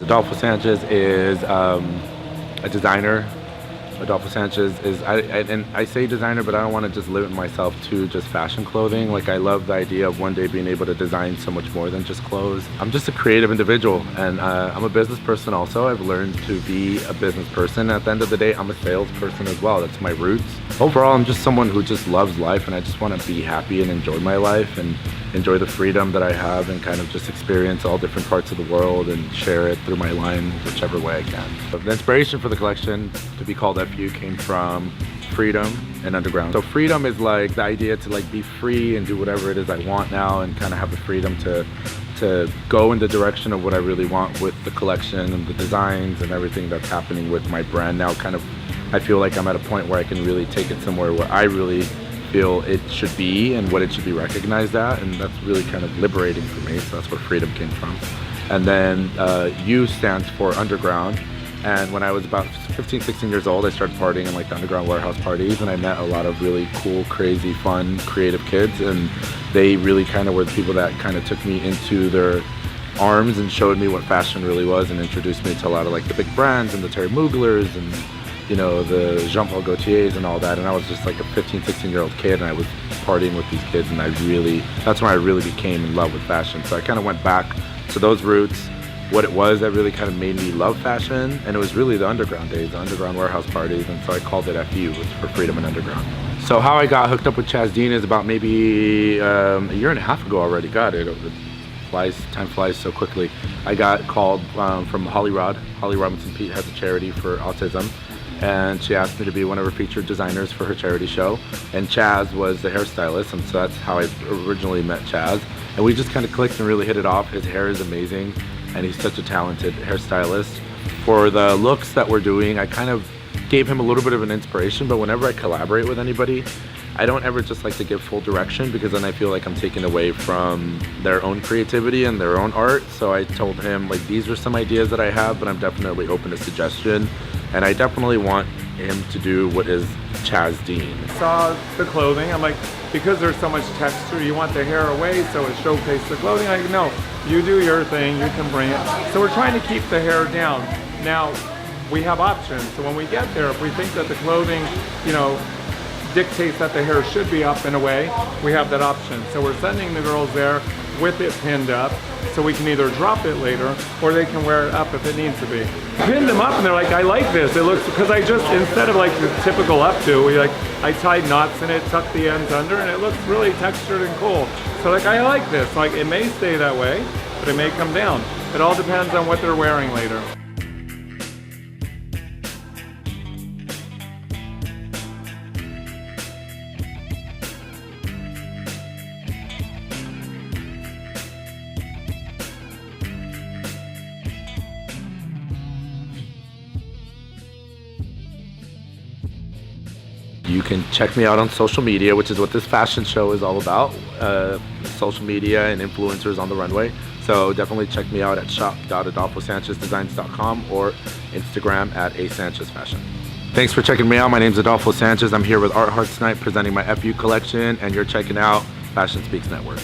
Adolfo Sanchez is a designer. Adolfo Sanchez is, and I say designer, but I don't want to just limit myself to just fashion clothing. Like, I love the idea of one day being able to design so much more than just clothes. I'm just a creative individual, and I'm a business person also. I've learned to be a business person. At the end of the day, I'm a salesperson as well. That's my roots. Overall, I'm just someone who just loves life, and I just want to be happy and enjoy my life and enjoy the freedom that I have and kind of just experience all different parts of the world and share it through my line whichever way I can. The inspiration for the collection to be called FU came from Freedom.Underground. So freedom is like the idea to like be free and do whatever it is I want now, and kind of have the freedom to go in the direction of what I really want with the collection and the designs and everything that's happening with my brand now. Kind of, I feel like I'm at a point where I can really take it somewhere where I really feel it should be and what it should be recognized at, and that's really kind of liberating for me. So that's where freedom came from. And then U stands for underground. And when I was about 15, 16 years old, I started partying in like the underground warehouse parties, and I met a lot of really cool, crazy, fun, creative kids, and they really kind of were the people that kind of took me into their arms and showed me what fashion really was, and introduced me to a lot of like the big brands and the Terry Muglers and, you know, the Jean-Paul Gaultiers and all that. And I was just like a 15, 16-year-old kid, and I was partying with these kids, and that's when I really became in love with fashion. So I kind of went back to those roots, what it was that really kind of made me love fashion, and it was really the underground days, the underground warehouse parties, and so I called it FU, which is for Freedom and Underground. So how I got hooked up with Chaz Dean is about maybe a year and a half ago already. God, time flies so quickly. I got called from Holly Robinson Pete has a charity for autism, and she asked me to be one of her featured designers for her charity show, and Chaz was the hairstylist, and so that's how I originally met Chaz, and we just kind of clicked and really hit it off. His hair is amazing, and he's such a talented hairstylist. For the looks that we're doing, I kind of gave him a little bit of an inspiration, but whenever I collaborate with anybody, I don't ever just like to give full direction, because then I feel like I'm taking away from their own creativity and their own art. So I told him, like, these are some ideas that I have, but I'm definitely open to suggestion, and I definitely want him to do what is Chaz Dean. Saw the clothing, I'm like, because there's so much texture, you want the hair away so it showcases the clothing. Like, no, you do your thing, you can bring it. So we're trying to keep the hair down. Now, we have options. So when we get there, if we think that the clothing, you know, dictates that the hair should be up in a way, we have that option. So we're sending the girls there with it pinned up, so we can either drop it later or they can wear it up if it needs to be. Pinned them up and they're like, I like this. It looks, because I just, instead of like the typical updo, I tied knots in it, tucked the ends under, and it looks really textured and cool. So like, I like this. Like, it may stay that way, but it may come down. It all depends on what they're wearing later. You can check me out on social media, which is what this fashion show is all about. Social media and influencers on the runway. So definitely check me out at shop.adolfosanchezdesigns.com or Instagram at asanchezfashion. Thanks for checking me out. My name's Adolfo Sanchez. I'm here with Art Heart tonight presenting my FU collection, and you're checking out Fashion Speaks Network.